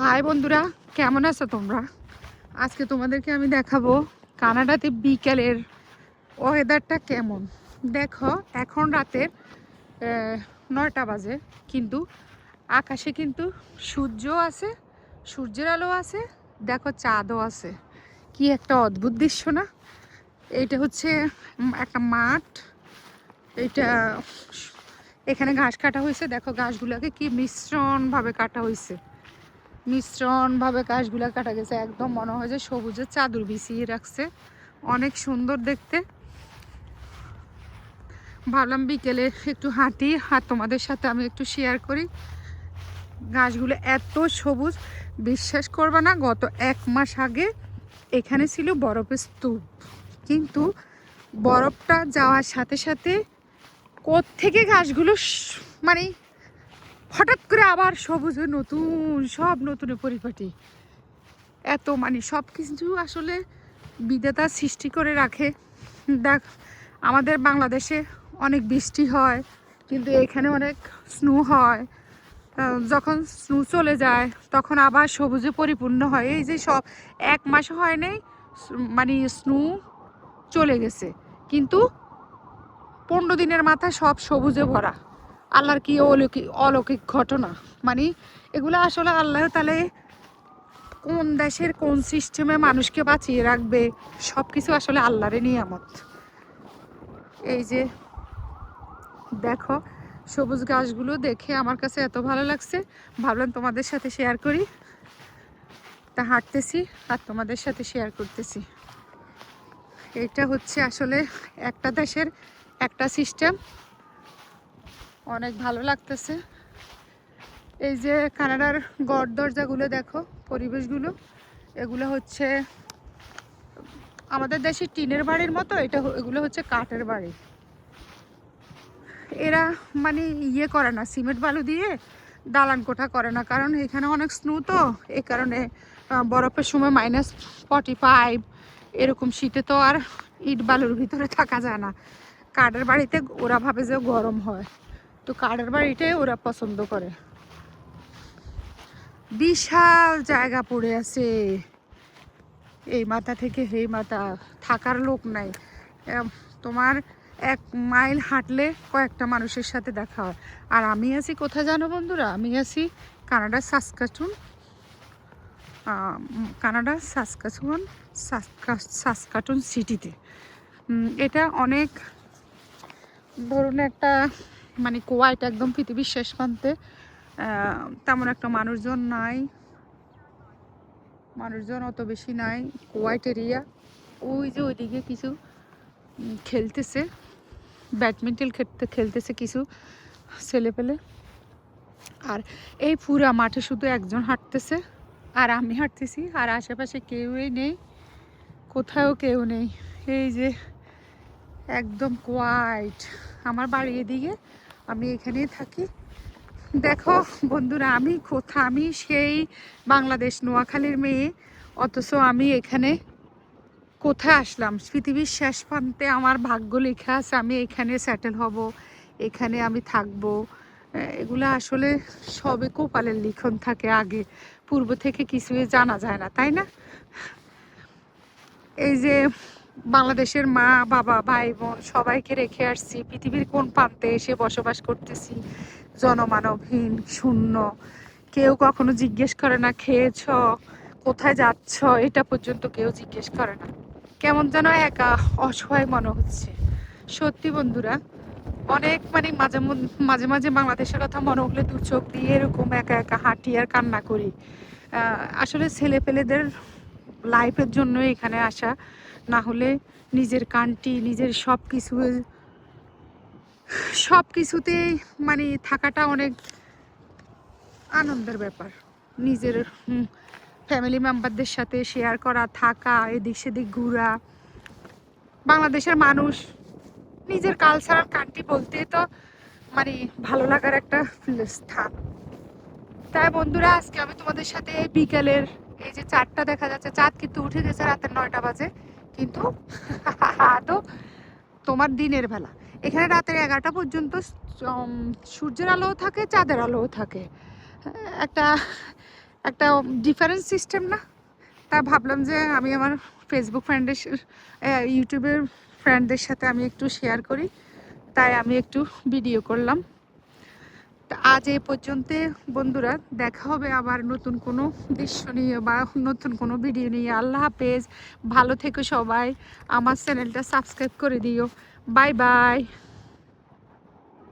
High বন্ধুরা, কেমন আছো তোমরা? আজকে তোমাদেরকে আমি দেখাবো কানাডাতে বিকেলের ওয়েদারটা কেমন। দেখো, এখন রাতের 9টা বাজে, কিন্তু আকাশে কিন্তু সূর্য আছে, সূর্যের আলো আছে, দেখো চাঁদও আছে। কি একটা অদ্ভুত দৃশ্য না? এইটা হচ্ছে একটা মাঠ। এইটা এখানে ঘাস কাটা হয়েছে, দেখো ঘাসগুলোকে কি মিশ্রণভাবে কাটা হয়েছে। মিশ্রণভাবে ঘাসগুলা কাটা গেছে, একদম মনে হয় যে সবুজের চাদর বিছিয়ে রাখছে। অনেক সুন্দর দেখতে। ভাবলাম বিকেলে একটু হাঁটি আর তোমাদের সাথে আমি একটু শেয়ার করি। ঘাসগুলো এত সবুজ, বিশ্বাস করবে না, গত 1 মাস আগে এখানে ছিল বরফের স্তূপ, কিন্তু বরফটা যাওয়ার সাথে সাথে কোত্থেকে ঘাসগুলো মানে হঠাৎ করে আবার সবুজ হয়ে নতুন, সব নতুন পরিপাটি। এত মানে সব কিছু আসলে বিধাতা সৃষ্টি করে রাখে। দেখ, আমাদের বাংলাদেশে অনেক বৃষ্টি হয়, কিন্তু এখানে অনেক স্নো হয়। যখন স্নো চলে যায় তখন আবার সবুজে পরিপূর্ণ হয়। এই যে সব 1 মাস হয় নাই, মানে স্নো চলে গেছে, কিন্তু 15 দিনের মাথায় সব সবুজে ভরা। আল্লাহর কি অলৌকিক অলৌকিক ঘটনা! মানে এগুলো আসলে আল্লাহ তাআলা কোন দেশের কোন সিস্টেমে মানুষকে বাঁচিয়ে রাখবে, সব কিছু আসলে আল্লাহরে নিয়ামত। এই যে দেখো, সবুজ ঘাসগুলো দেখে আমার কাছে এত ভালো লাগছে, ভাবলাম তোমাদের সাথে শেয়ার করি। তা হাঁটতেছি আর তোমাদের সাথে শেয়ার করতেছি। এটা হচ্ছে আসলে একটা দেশের একটা সিস্টেম, অনেক ভালো লাগতেছে। এই যে কানাডার গড় দরজাগুলো দেখো, পরিবেশগুলো, এগুলো হচ্ছে আমাদের দেশে টিনের বাড়ির মতো, এগুলো হচ্ছে কাঠের বাড়ি। এরা মানে ইয়ে করে না, সিমেন্ট বালু দিয়ে দালান কোঠা করে না, কারণ এখানে অনেক স্নো, তো এই কারণে বরফের সময় -45 এরকম শীতে তো আর ইট বালুর ভিতরে থাকা যায় না। কাঠের বাড়িতে ওরা ভাবে যে গরম হয়, তো কাঠের বাড়িটাই ওরা পছন্দ করে। বিশাল জায়গা পড়ে আছে, এই মাথা থেকে এই মাথা, থাকার লোক নাই। তোমার 1 মাইল হাঁটলে কয়েকটা মানুষের সাথে দেখা হয়। আর আমি আছি কোথায় জানো বন্ধুরা? আমি আছি কানাডার সাসকাচুন, কানাডার সাসকাটুন সিটিতে। এটা অনেক ধরুন একটা মানে কোয়াইট, একদম পৃথিবীর শেষ প্রান্তে। তেমন একটা মানুষজন নাই, মানুষজন অত বেশি নাই, কোয়াইট এরিয়া। ওই যে ওইদিকে কিছু খেলতেছে, ব্যাডমিন্টন খেলতেছে কিছু ছেলে পেলে। আর এই পুরা মাঠে শুধু একজন হাঁটতেছে আর আমি হাঁটতেছি, আর আশেপাশে কেউই নেই, কোথাও কেউ নেই। এই যে একদম কোয়াইট। আমার বাড়ি এদিকে, আমি এখানেই থাকি। দেখো বন্ধুরা, আমি সেই বাংলাদেশ নোয়াখালীর মেয়ে, অথচ আমি এখানে কোথায় আসলাম? পৃথিবীর শেষ প্রান্তে আমার ভাগ্য লেখা আছে আমি এখানে সেটেল হব, এখানে আমি থাকব। এগুলো আসলে সবে কপালের লিখন থাকে, আগে পূর্ব থেকে কিছুই জানা যায় না, তাই না? এই যে বাংলাদেশের মা বাবা ভাই বোন সবাইকে রেখে আসছি, পৃথিবীর কোন প্রান্তে এসে বসবাস করতেছি, জনমানবহীন, শূন্য। কেউ কখনো জিজ্ঞেস করে না খেয়েছ, কোথায় যাচ্ছ, এটা পর্যন্ত কেউ জিজ্ঞেস করে না। কেমন যেন একা, অসহায় মনে হচ্ছে। সত্যি বন্ধুরা, অনেক মানে মাঝে মাঝে বাংলাদেশের কথা মনে হলে দু চোখ দিয়ে এরকম একা একা হাঁটি আর কান্না করি। আসলে ছেলে পেলেদের লাইফের জন্য এখানে আসা, না হলে নিজের কান্ট্রি, নিজের সব কিছুতেই মানে থাকাটা অনেক আনন্দের ব্যাপার। নিজের ফ্যামিলি মেম্বারদের সাথে শেয়ার করা, থাকা, এদিক সেদিক ঘোরা। বাংলাদেশের মানুষ নিজের কালচারাল কান্ট্রি বলতে তো মানে ভালো লাগার একটা স্থান। তাই বন্ধুরা, আজকে আমি তোমাদের সাথে বিকেলের এই যে চাঁদটা দেখা যাচ্ছে, চাঁদ কিন্তু উঠে গেছে রাতের 9টা বাজে, কিন্তু তো তোমার দিনের বেলা এখানে রাতের 11টা পর্যন্ত সূর্যের আলোও থাকে, চাঁদের আলোও থাকে। একটা একটা ডিফারেন্ট সিস্টেম না? তা ভাবলাম যে আমি আমার ফেসবুক ফ্রেন্ডের ইউটিউবের ফ্রেন্ডদের সাথে আমি একটু শেয়ার করি, তাই আমি একটু ভিডিও করলাম। তা আজ এই পর্যন্ত বন্ধুরা, দেখা হবে আবার নতুন কোনো দৃশ্য নিয়ে বা নতুন কোনো ভিডিও নিয়ে। আল্লাহ হাফেজ, ভালো থেকো সবাই, আমার চ্যানেলটা সাবস্ক্রাইব করে দিও। Bye bye.